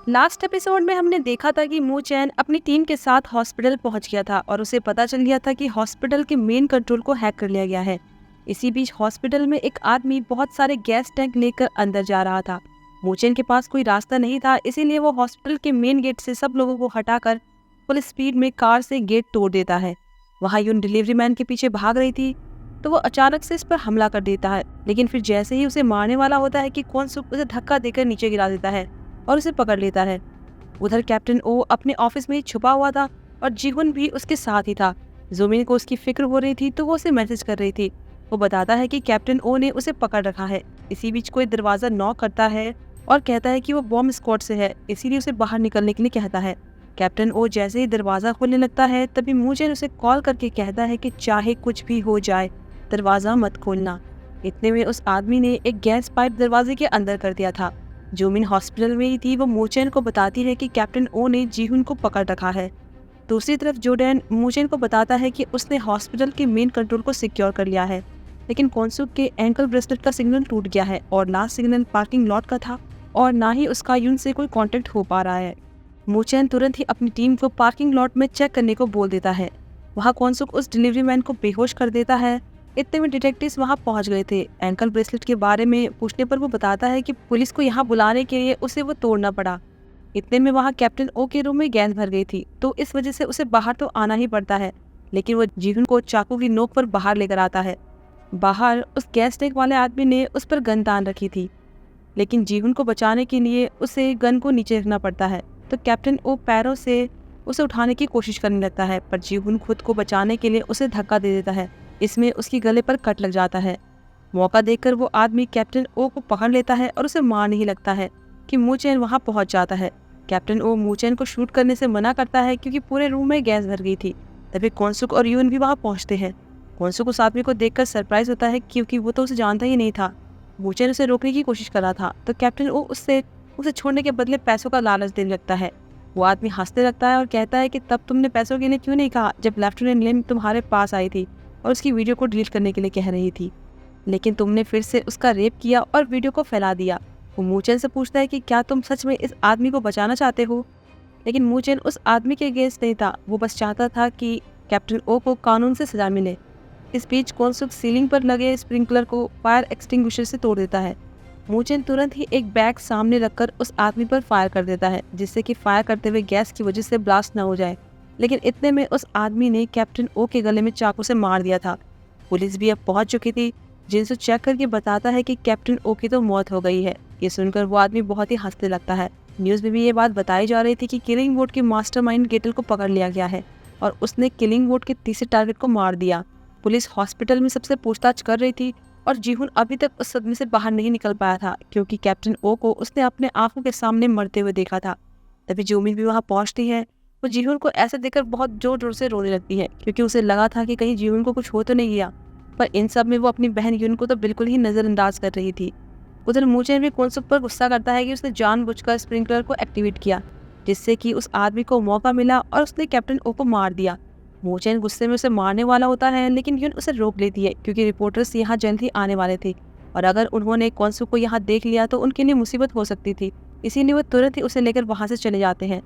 Last episode में हमने देखा था कि मू चैन अपनी टीम के साथ हॉस्पिटल पहुंच गया था और उसे पता चल गया था कि हॉस्पिटल के मेन कंट्रोल को हैक कर लिया गया है। इसी बीच हॉस्पिटल में एक आदमी बहुत सारे गैस टैंक लेकर अंदर जा रहा था। मू चैन के पास कोई रास्ता नहीं था, इसीलिए वो हॉस्पिटल के मेन गेट से सब लोगों को हटाकर फुल स्पीड में कार से गेट तोड़ देता है। वहाँ यून डिलीवरी मैन के पीछे भाग रही थी तो वो अचानक से इस पर हमला कर देता है, लेकिन फिर जैसे ही उसे मारने वाला होता है कि क्वॉन-सुक उसे धक्का देकर नीचे गिरा देता है और उसे पकड़ लेता है। उधर कैप्टन ओ अपने ऑफिस में ही छुपा हुआ था और जीहुन भी उसके साथ ही था। जोमिन को उसकी फिक्र हो रही थी तो वो उसे मैसेज कर रही थी। वो बताता है कि कैप्टन ओ ने उसे पकड़ रखा है। इसी बीच कोई दरवाजा नॉक करता है और कहता है कि वो बॉम्ब स्क्वाड से है, इसीलिए उसे बाहर निकलने के लिए कहता है। कैप्टन ओ जैसे ही दरवाजा खोलने लगता है तभी मू चैन उसे कॉल करके कहता है कि चाहे कुछ भी हो जाए दरवाजा मत खोलना। इतने में उस आदमी ने एक गैस पाइप दरवाजे के अंदर कर दिया था। जोमिन हॉस्पिटल में ही थी। वो मू चैन को बताती है कि कैप्टन ओ ने जीहुन को पकड़ रखा है। दूसरी तरफ जोडैन मू चैन को बताता है कि उसने हॉस्पिटल के मेन कंट्रोल को सिक्योर कर लिया है, लेकिन क्वॉन-सुक के एंकल ब्रेसलेट का सिग्नल टूट गया है और लास्ट सिग्नल पार्किंग लॉट का था और ना ही उसका यून से कोई कांटेक्ट हो पा रहा है। मू चैन तुरंत ही अपनी टीम को पार्किंग लॉट में चेक करने को बोल देता है। वहाँ क्वॉन-सुक उस डिलीवरी मैन को बेहोश कर देता है। इतने में डिटेक्टिव्स वहां पहुंच गए थे। एंकल ब्रेसलेट के बारे में पूछने पर वो बताता है कि पुलिस को यहाँ बुलाने के लिए उसे वो तोड़ना पड़ा। इतने में वहां कैप्टन ओ के रूम में गैस भर गई थी, तो इस वजह से उसे बाहर तो आना ही पड़ता है, लेकिन वो जीहुन को चाकू की नोक पर बाहर लेकर आता है। बाहर उस गैस टैंक वाले आदमी ने उस पर गन तान रखी थी, लेकिन जीहुन को बचाने के लिए उसे गन को नीचे रखना पड़ता है। तो कैप्टन ओ पैरों से उसे उठाने की कोशिश करने लगता है, पर जीहुन खुद को बचाने के लिए उसे धक्का दे देता है। इसमें उसकी गले पर कट लग जाता है। मौका देखकर वो आदमी कैप्टन ओ को पकड़ लेता है और उसे मारने ही लगता है कि मू चैन वहां पहुंच जाता है। कैप्टन ओ मू चैन को शूट करने से मना करता है क्योंकि पूरे रूम में गैस भर गई थी। तभी क्वॉन-सुक और यून भी वहां पहुंचते हैं। क्वॉन-सुक उस आदमी को देखकर सरप्राइज होता है क्योंकि वो तो उसे जानता ही नहीं था। मू चैन उसे रोकने की कोशिश कर रहा था, तो कैप्टन ओ उसे छोड़ने के बदले पैसों का लालच देने लगता है। वो आदमी हंसने लगता है और कहता है कि तब तुमने पैसों के लिए क्यों नहीं कहा जब लेफ्टिनेंट लिम तुम्हारे पास आई थी और उसकी वीडियो को डिलीट करने के लिए कह रही थी, लेकिन तुमने फिर से उसका रेप किया और वीडियो को फैला दिया। वो मू चैन से पूछता है कि क्या तुम सच में इस आदमी को बचाना चाहते हो, लेकिन मू चैन उस आदमी के अगेंस्ट नहीं था। वो बस चाहता था कि कैप्टन ओ को कानून से सजा मिले। इस बीच क्वॉन-सुक सीलिंग पर लगे स्प्रिंकलर को फायर एक्सटिंग्विशर से तोड़ देता है। मू चैन तुरंत ही एक बैग सामने रखकर उस आदमी पर फायर कर देता है, जिससे कि फायर करते हुए गैस की वजह से ब्लास्ट न हो जाए, लेकिन इतने में उस आदमी ने कैप्टन ओ के गले में चाकू से मार दिया था। पुलिस भी अब पहुंच चुकी थी। जिनसू चेक करके बताता है कि कैप्टन ओ की तो मौत हो गई है। ये सुनकर वो आदमी बहुत ही हंसने लगता है। न्यूज़ में भी ये बात बताई जा रही थी कि किलिंग बोट के मास्टरमाइंड गेटल को पकड़ लिया गया है और उसने किलिंग बोट के तीसरे टारगेट को मार दिया। पुलिस हॉस्पिटल में सबसे पूछताछ कर रही थी और जीहुन अभी तक उस सदमे से बाहर नहीं निकल पाया था क्योंकि कैप्टन ओ को उसने अपने आंखों के सामने मरते हुए देखा था। तभी जोमिन भी वहाँ पहुँचती है। वो जीहुन को ऐसे देखकर बहुत जोर जोर से रोने लगती है क्योंकि उसे लगा था कि कहीं जीहुन को कुछ हो तो नहीं गया, पर इन सब में वो अपनी बहन यून को तो बिल्कुल ही नज़रअंदाज कर रही थी। उधर मू चैन भी क्वॉन-सुक पर गुस्सा करता है कि उसने जानबूझकर स्प्रिंकलर को एक्टिवेट किया, जिससे कि उस आदमी को मौका मिला और उसने कैप्टन ओ को मार दिया। मू चैन गुस्से में उसे मारने वाला होता है, लेकिन यून उसे रोक लेती है क्योंकि रिपोर्टर्स यहाँ जल्द ही आने वाले थे और अगर उन्होंने क्वॉन-सुक को यहाँ देख लिया तो उनके लिए मुसीबत हो सकती थी। इसीलिए वो तुरंत ही उसे लेकर वहाँ से चले जाते हैं।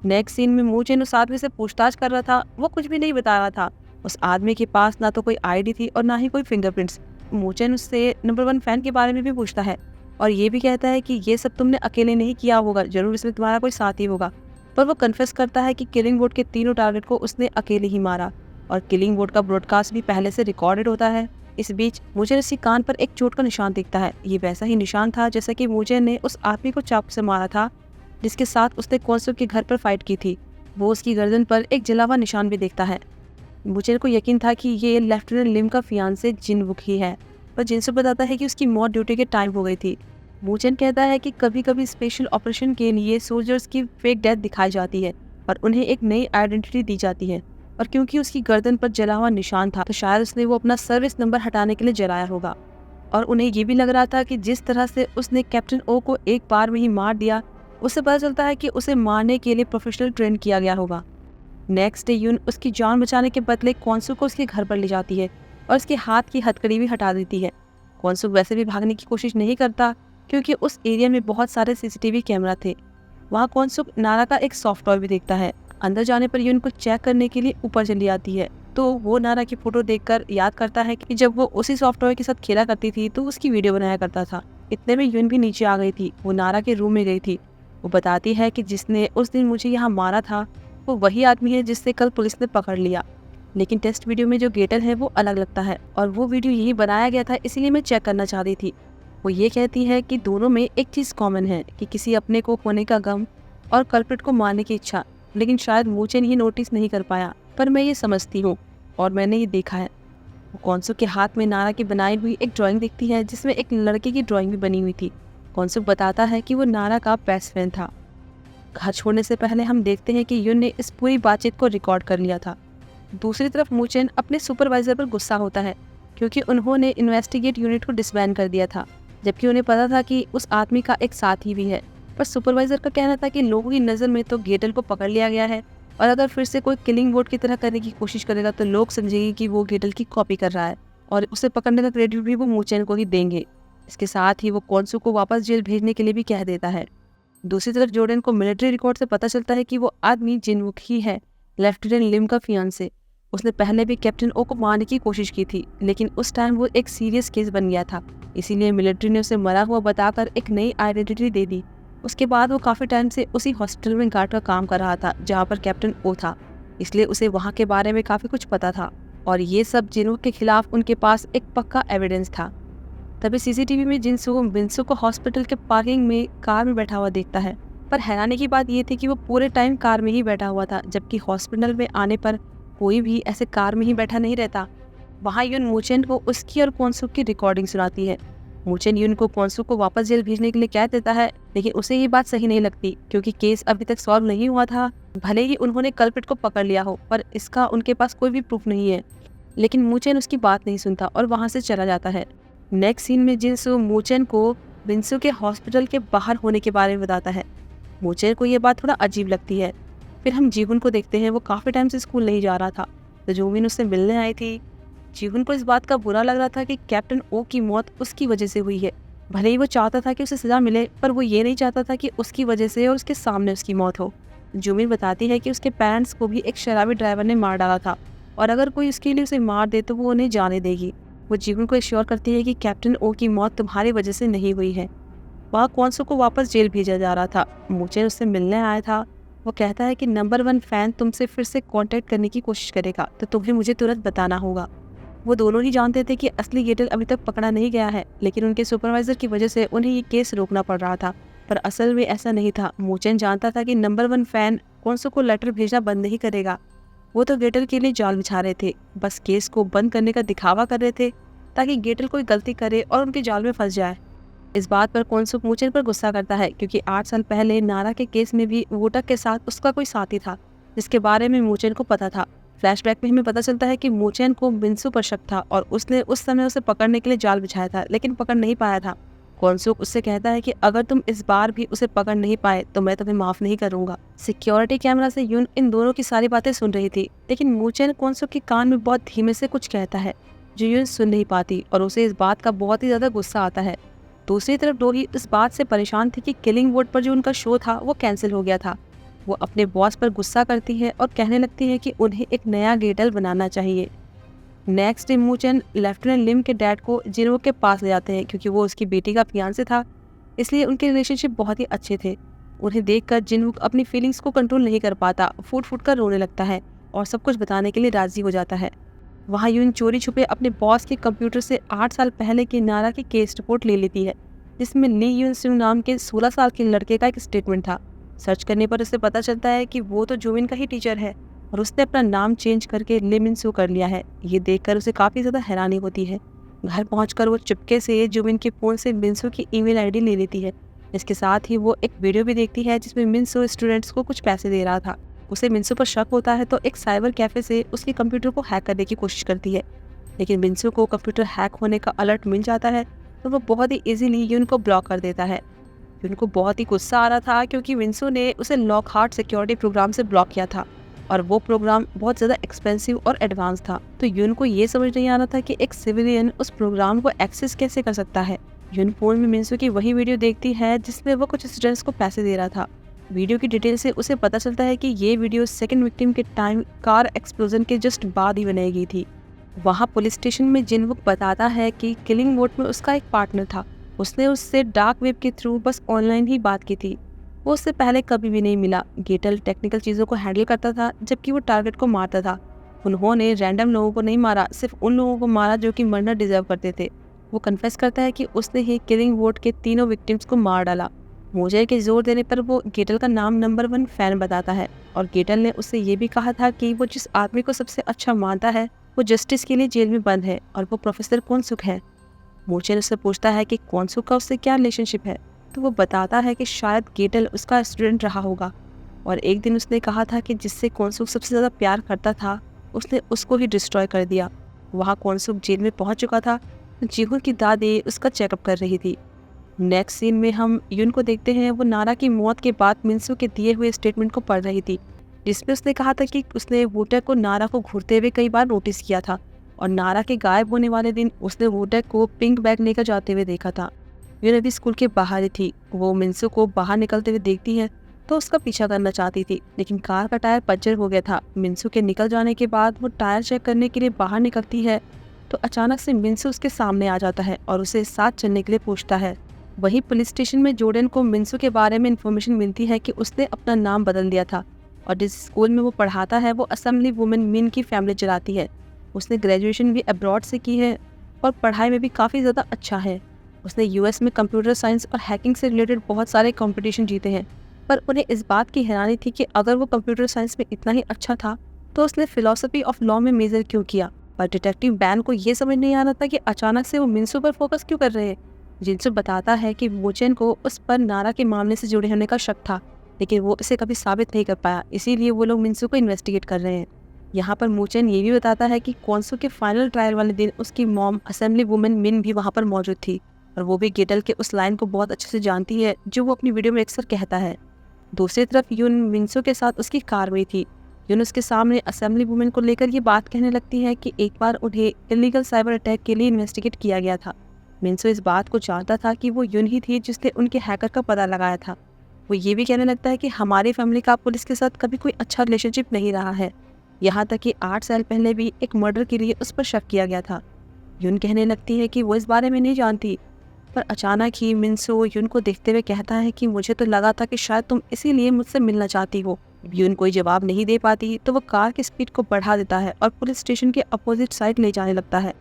नेक्स्ट सीन में मू चैन उस आदमी से पूछताछ कर रहा था। वो कुछ भी नहीं बता रहा था। उस आदमी के पास ना तो कोई आईडी थी और ना ही कोई फिंगरप्रिंट्स। मू चैन उससे नंबर 1 फैन के बारे में भी पूछता है और ये भी कहता है कि ये सब तुमने अकेले नहीं किया होगा, जरूर इसमें तुम्हारा कोई साथी होगा। पर वो कन्फेस करता है कि किलिंग बोट के तीनों टारगेट को उसने अकेले ही मारा और किलिंग बोट का ब्रॉडकास्ट भी पहले से रिकॉर्डेड होता है। इस बीच मू चैन उसकी कान पर एक चोट का निशान दिखता है। ये वैसा ही निशान था जैसा कि मू चैन ने उस आदमी को चाकू से मारा था जिसके साथ उसने क्वॉन-सुक के घर पर फाइट की थी। वो उसकी गर्दन पर एक जला हुआ निशान भी देखता है। मू चैन को यकीन था कि ये लेफ्टिनेंट लिम का फियांसे जिन-वुक ही है, पर जिनसू बताता है कि उसकी मौत ड्यूटी के टाइम हो गई थी। मू चैन कहता है कि कभी कभी स्पेशल ऑपरेशन के लिए सोल्जर्स की फेक डेथ दिखाई जाती है और उन्हें एक नई आइडेंटिटी दी जाती है, और क्योंकि उसकी गर्दन पर जला हुआ निशान था तो शायद उसने वो अपना सर्विस नंबर हटाने के लिए जलाया होगा। और उन्हें ये भी लग रहा था कि जिस तरह से उसने कैप्टन ओ को एक बार में ही मार दिया, उससे पता चलता है कि उसे मारने के लिए प्रोफेशनल ट्रेन किया गया होगा। नेक्स्ट डे यून उसकी जान बचाने के बदले क्वॉन-सुक को उसके घर पर ले जाती है और उसके हाथ की हथकड़ी भी हटा देती है। क्वॉन-सुक वैसे भी भागने की कोशिश नहीं करता क्योंकि उस एरिया में बहुत सारे सीसीटीवी कैमरा थे। वहाँ कौनसुक नारा का एक सॉफ्ट टॉय भी देखता है। अंदर जाने पर यून को चेक करने के लिए ऊपर चली आती है, तो वो नारा की फोटो देखकर याद करता है कि जब वो उसी सॉफ्ट टॉय के साथ खेला करती थी तो उसकी वीडियो बनाया करता था। इतने में यून भी नीचे आ गई थी। वो नारा के रूम में गई थी। वो बताती है कि जिसने उस दिन मुझे यहाँ मारा था वो वही आदमी है जिससे कल पुलिस ने पकड़ लिया, लेकिन टेस्ट वीडियो में जो गेटल है वो अलग लगता है और वो वीडियो यही बनाया गया था, इसीलिए मैं चेक करना चाह रही थी। वो ये कहती है कि दोनों में एक चीज़ कॉमन है कि किसी अपने को खोने का गम और कल्प्रिट को मारने की इच्छा, लेकिन शायद मूचेन ये नोटिस नहीं कर पाया, पर मैं ये समझती हूँ और मैंने ये देखा है। वो कौनसुक के हाथ में नारा की बनाई हुई एक ड्राइंग दिखती है जिसमें एक लड़के की ड्राइंग भी बनी हुई थी। कौनसुक बताता है कि वो नारा का बेस्ट फ्रेंड था। घर छोड़ने से पहले हम देखते हैं कि युन ने इस पूरी बातचीत को रिकॉर्ड कर लिया था। दूसरी तरफ मूचेन अपने सुपरवाइजर पर गुस्सा होता है क्योंकि उन्होंने इन्वेस्टिगेट यूनिट को डिसबैंड कर दिया था, जबकि उन्हें पता था कि उस आदमी का एक साथी भी है। पर सुपरवाइजर का कहना था कि लोगों की नज़र में तो गेटल को पकड़ लिया गया है और अगर फिर से कोई किलिंग बोर्ड की तरह करने की कोशिश करेगा तो लोग समझेंगे कि वो गेटल की कॉपी कर रहा है और उसे पकड़ने का क्रेडिट भी वो मूचेन को ही देंगे। इसके साथ ही वो कौनसू को वापस जेल भेजने के लिए भी कह देता है। दूसरी तरफ जोर्डन को मिलिट्री रिकॉर्ड से पता चलता है कि वो आदमी जिनवुक ही है, लेफ्टिनेंट लिम का फियांसे। उसने पहले भी कैप्टन ओ को मारने की कोशिश की थी, लेकिन उस टाइम वो एक सीरियस केस बन गया था, इसीलिए मिलिट्री ने उसे मरा हुआ बताकर एक नई आइडेंटिटी दे दी। उसके बाद वो काफ़ी टाइम से उसी हॉस्पिटल में गार्ड का काम कर रहा था जहाँ पर कैप्टन ओ था, इसलिए उसे वहाँ के बारे में काफ़ी कुछ पता था और ये सब जिनवुक के खिलाफ उनके पास एक पक्का एविडेंस था। तभी सीसीटीवी में जिनसू बिन्सू को हॉस्पिटल के पार्किंग में कार में बैठा हुआ देखता है, पर हैरानी की बात ये थी कि वो पूरे टाइम कार में ही बैठा हुआ था, जबकि हॉस्पिटल में आने पर कोई भी ऐसे कार में ही बैठा नहीं रहता। वहाँ युन मूचेन को उसकी और कौनसुक की रिकॉर्डिंग सुनाती है। मूचेन युन को कौनसुक को वापस जेल भेजने के लिए कह देता है, लेकिन उसे ये बात सही नहीं लगती क्योंकि केस अभी तक सॉल्व नहीं हुआ था। भले ही उन्होंने कल्प्रिट को पकड़ लिया हो, पर इसका उनके पास कोई भी प्रूफ नहीं है। लेकिन मूचेन उसकी बात नहीं सुनता और वहाँ से चला जाता है। नेक्स्ट सीन में जिनसू मूचेन को बिन्सू के हॉस्पिटल के बाहर होने के बारे में बताता है। मूचेन को ये बात थोड़ा अजीब लगती है। फिर हम जीहुन को देखते हैं। वो काफ़ी टाइम से स्कूल नहीं जा रहा था, तो जोमिन उससे मिलने आई थी। जीहुन को इस बात का बुरा लग रहा था कि कैप्टन ओ की मौत उसकी वजह से हुई है। भले ही वो चाहता था कि उसे सज़ा मिले, पर वो ये नहीं चाहता था कि उसकी वजह से और उसके सामने उसकी मौत हो। जोमिन बताती है कि उसके पेरेंट्स को भी एक शराबी ड्राइवर ने मार डाला था और अगर कोई उसके लिए उसे मार दे तो वो उन्हें जाने देगी। वो जीहुन को एश्योर करती है कि कैप्टन ओ की मौत तुम्हारी वजह से नहीं हुई है। वहाँ कौनसू को वापस जेल भेजा जा रहा था। मूचेन उससे मिलने आया था। वो कहता है कि नंबर 1 फ़ैन तुमसे फिर से कांटेक्ट करने की कोशिश करेगा तो तुम्हें मुझे तुरंत बताना होगा। वो दोनों ही जानते थे कि असली गेटल अभी तक पकड़ा नहीं गया है, लेकिन उनके सुपरवाइजर की वजह से उन्हें ये केस रोकना पड़ रहा था, पर असल में ऐसा नहीं था। मूचेन जानता था कि नंबर 1 फ़ैन कौनसू को लेटर भेजना बंद नहीं करेगा। वो तो गेटल के लिए जाल बिछा रहे थे, बस केस को बंद करने का दिखावा कर रहे थे ताकि गेटल कोई गलती करे और उनके जाल में फंस जाए। इस बात पर कौनसुक मूचेन पर गुस्सा करता है क्योंकि 8 साल पहले नारा के केस में भी वोटक के साथ उसका कोई साथी था जिसके बारे में मूचेन को पता था। फ्लैशबैक में हमें पता चलता है कि मूचेन को बिन्सू पर शक था और उसने उस समय उसे पकड़ने के लिए जाल बिछाया था, लेकिन पकड़ नहीं पाया था। कौनसुक उससे कहता है कि अगर तुम इस बार भी उसे पकड़ नहीं पाए तो मैं तुम्हें माफ नहीं करूंगा। सिक्योरिटी कैमरा से यून इन दोनों की सारी बातें सुन रही थी, लेकिन मूचेन कौनसुक के कान में बहुत धीमे से कुछ कहता है जो यून सुन नहीं पाती और उसे इस बात का बहुत ही ज्यादा गुस्सा आता है। दूसरी तरफ डोरी इस बात से परेशान थी कि किलिंग बोर्ड पर जो उनका शो था वो कैंसिल हो गया था। वो अपने बॉस पर गुस्सा करती है और कहने लगती है कि उन्हें एक नया गेटल बनाना चाहिए। नेक्स्ट डे मूचेन लेफ्टिनेंट लिम के डैड को जिनवुक के पास ले जाते हैं क्योंकि वो उसकी बेटी का फियांसे था, इसलिए उनके रिलेशनशिप बहुत ही अच्छे थे। उन्हें देखकर जिनवुक अपनी फीलिंग्स को कंट्रोल नहीं कर पाता, फूट फूट कर रोने लगता है और सब कुछ बताने के लिए राजी हो जाता है। वहाँ यून चोरी छुपे अपने बॉस के कंप्यूटर से 8 साल पहले की नारा की केस रिपोर्ट ले लेती है, जिसमें ली यून सिंह नाम के 16 साल के लड़के का एक स्टेटमेंट था। सर्च करने पर उसे पता चलता है कि वो तो जोमिन का ही टीचर है और उसने अपना नाम चेंज करके ले मिनसू कर लिया है। ये देखकर उसे काफ़ी ज़्यादा हैरानी होती है। घर पहुंचकर वो चुपके से जोमिन के फ़ोन से मिनसू की ईमेल आईडी ले लेती है। इसके साथ ही वो एक वीडियो भी देखती है जिसमें मिनसू स्टूडेंट्स को कुछ पैसे दे रहा था। उसे मिनसू पर शक होता है तो एक साइबर कैफ़े से उसके कंप्यूटर को हैक करने की कोशिश करती है, लेकिन मिनसू को कंप्यूटर हैक होने का अलर्ट मिल जाता है तो वो बहुत ही ईजिली यून को ब्लॉक कर देता है। यून को बहुत ही गुस्सा आ रहा था क्योंकि मिनसू ने उसे लॉकहार्ट सिक्योरिटी प्रोग्राम से ब्लॉक किया था और वो प्रोग्राम बहुत ज़्यादा एक्सपेंसिव और एडवांस था। तो यून को ये समझ नहीं आ रहा था कि एक सिविलियन उस प्रोग्राम को एक्सेस कैसे कर सकता है। यून फोन में मिनसू की वही वीडियो देखती है जिसमें वो कुछ स्टूडेंट्स को पैसे दे रहा था। वीडियो की डिटेल से उसे पता चलता है कि ये वीडियो सेकंड विक्टिम के टाइम कार एक्सप्लोजन के जस्ट बाद ही बनाई गई थी। वहाँ पुलिस स्टेशन में जिनवुक बताता है कि किलिंग बोट में उसका एक पार्टनर था। उसने उससे डार्क वेब के थ्रू बस ऑनलाइन ही बात की थी। वो उससे पहले कभी भी नहीं मिला। गेटल टेक्निकल चीज़ों को हैंडल करता था जबकि वो टारगेट को मारता था। उन्होंने रैंडम लोगों को नहीं मारा, सिर्फ उन लोगों को मारा जो कि मरना डिजर्व करते थे। वो कन्फेस करता है कि उसने ही किलिंग बोट के तीनों विक्टिम्स को मार डाला। मोजे के जोर देने पर वो गेटल का नाम नंबर 1 फैन बताता है और गेटल ने उससे ये भी कहा था कि वो जिस आदमी को सबसे अच्छा मानता है वो जस्टिस के लिए जेल में बंद है और वो प्रोफेसर कोनसुक है। मोचेन उससे पूछता है कि कोनसुक का उससे क्या रिलेशनशिप है, तो वो बताता है कि शायद गेटल उसका स्टूडेंट रहा होगा और एक दिन उसने कहा था कि जिससे कोनसुक सबसे ज़्यादा प्यार करता था उसने उसको ही डिस्ट्रॉय कर दिया। वहाँ कोनसुक जेल में पहुँच चुका था तो जीहुन की दादी उसका चेकअप कर रही थी। नेक्स्ट सीन में हम यून को देखते हैं। वो नारा की मौत के बाद मिन्सू के दिए हुए स्टेटमेंट को पढ़ रही थी, जिसमें उसने कहा था कि उसने वोटेक को नारा को घूरते हुए कई बार नोटिस किया था और नारा के गायब होने वाले दिन उसने वोटेक को पिंक बैग लेकर जाते हुए देखा था। यून अभी स्कूल के बाहर ही थी। वो मिन्सू को बाहर निकलते हुए देखती है तो उसका पीछा करना चाहती थी, लेकिन कार का टायर पंचर हो गया था। मिन्सू के निकल जाने के बाद वो टायर चेक करने के लिए बाहर निकलती है तो अचानक से मिन्सू उसके सामने आ जाता है और उसे साथ चलने के लिए पूछता है। वहीं पुलिस स्टेशन में जोर्डन को मिन्सू के बारे में इन्फॉर्मेशन मिलती है कि उसने अपना नाम बदल दिया था और जिस स्कूल में वो पढ़ाता है वो असेंबली वुमेन मिन की फैमिली चलाती है। उसने ग्रेजुएशन भी अब्रॉड से की है और पढ़ाई में भी काफ़ी ज़्यादा अच्छा है। उसने यूएस में कंप्यूटर साइंस और हैकिंग से रिलेटेड बहुत सारे कंपटीशन जीते हैं, पर उन्हें इस बात की हैरानी थी कि अगर वो कंप्यूटर साइंस में इतना ही अच्छा था तो उसने फिलॉसफी ऑफ लॉ में मेजर क्यों किया। पर डिटेक्टिव बैन को ये समझ नहीं आ रहा था कि अचानक से वो मिन्सू पर फोकस क्यों कर रहे हैं। जिनसु बताता है कि वोचेन को उस पर नारा के मामले से जुड़े होने का शक था, लेकिन वो इसे कभी साबित नहीं कर पाया, इसीलिए वो लोग मिन्सू को इन्वेस्टिगेट कर रहे हैं। यहाँ पर मोचेन ये भी बताता है कि कोनसु के फाइनल ट्रायल वाले दिन उसकी मॉम असेंबली वुमेन मिन भी वहाँ पर मौजूद थी और वो भी गेटल के उस लाइन को बहुत अच्छे से जानती है जो वो अपनी वीडियो में अक्सर कहता है। दूसरी तरफ यून मिन्सू के साथ उसकी कार में थी। यून उसके सामने असेंबली वुमेन को लेकर ये बात कहने लगती है कि एक बार उन्हें इलीगल साइबर अटैक के लिए इन्वेस्टिगेट किया गया था। मिन्सू इस बात को जानता था कि वो यून ही थी जिसने उनके हैकर का पता लगाया था। वो ये भी कहने लगता है कि हमारी फैमिली का पुलिस के साथ कभी कोई अच्छा रिलेशनशिप नहीं रहा है, यहाँ तक कि 8 साल पहले भी एक मर्डर के लिए उस पर शक किया गया था। यून कहने लगती है कि वो इस बारे में नहीं जानती, पर अचानक ही मिन्सू यून को देखते हुए कहता है कि मुझे तो लगा था कि शायद तुम इसीलिए मुझसे मिलना चाहती हो। यून कोई जवाब नहीं दे पाती तो वो कार की स्पीड को बढ़ा देता है और पुलिस स्टेशन के अपोजिट साइड ले जाने लगता है।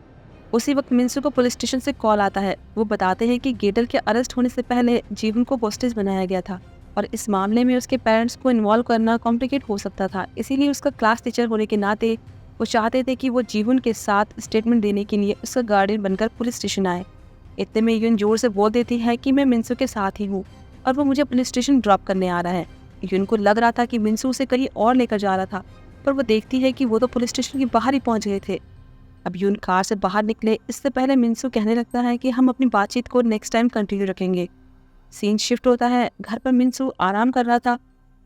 उसी वक्त मिन्सू को पुलिस स्टेशन से कॉल आता है। वो बताते हैं कि गेटल के अरेस्ट होने से पहले जीवन को होस्टेज बनाया गया था और इस मामले में उसके पेरेंट्स को इन्वॉल्व करना कॉम्प्लिकेट हो सकता था, इसीलिए उसका क्लास टीचर होने के नाते वो चाहते थे कि वो जीवन के साथ स्टेटमेंट देने के लिए उसका गार्डियन बनकर पुलिस स्टेशन आए। इतने में यून जोर से बोल देती है कि मैं मिन्सू के साथ ही हूँ और वो मुझे पुलिस स्टेशन ड्रॉप करने आ रहा है। यून को लग रहा था कि मिन्सू उसे कहीं और लेकर जा रहा था, पर वो देखती है कि वो तो पुलिस स्टेशन के बाहर ही पहुँच गए थे। अब यून कार से बाहर निकले इससे पहले मिन्सू कहने लगता है कि हम अपनी बातचीत को नेक्स्ट टाइम कंटिन्यू रखेंगे। सीन शिफ्ट होता है। घर पर मिन्सू आराम कर रहा था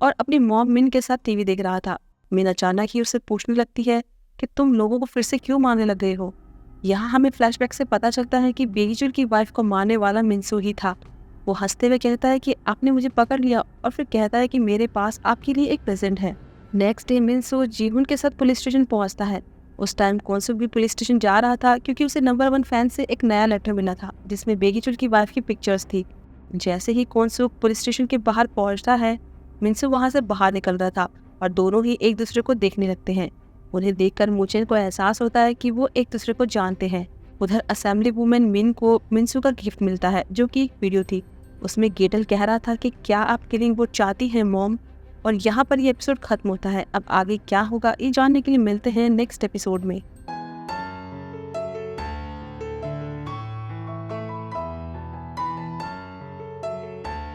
और अपनी मॉम मिन के साथ टीवी देख रहा था। मिन अचानक ही उससे पूछने लगती है कि तुम लोगों को फिर से क्यों मारने लग गए हो। यहाँ हमें फ्लैशबैक से पता चलता है कि बेगीचुल की वाइफ को मारने वाला मिन्सू ही था। वो हंसते हुए कहता है कि आपने मुझे पकड़ लिया और फिर कहता है कि मेरे पास आपके लिए एक प्रेजेंट है। नेक्स्ट डे मिन्सू जीहुन के साथ पुलिस स्टेशन पहुँचता है। उस टाइम कोनसुक भी पुलिस स्टेशन जा रहा था क्योंकि उसे नंबर 1 फैन से एक नया लेटर मिला था जिसमें बेगीचुल की वाइफ की पिक्चर्स थी। जैसे ही कोनसुक पुलिस स्टेशन के बाहर पहुंचता है, मिन्सू वहां से बाहर निकल रहा था और दोनों ही एक दूसरे को देखने लगते हैं। उन्हें देखकर मोचेन को एहसास होता है कि वो एक दूसरे को जानते हैं। उधर असेंबली वुमेन मिन को मिन्सू का गिफ्ट मिलता है जो कि एक वीडियो थी। उसमें गेटल कह रहा था कि क्या आप किलिंग बोट चाहती हैं मॉम। और यहाँ पर ये एपिसोड खत्म होता है। अब आगे क्या होगा ये जानने के लिए मिलते हैं नेक्स्ट एपिसोड में।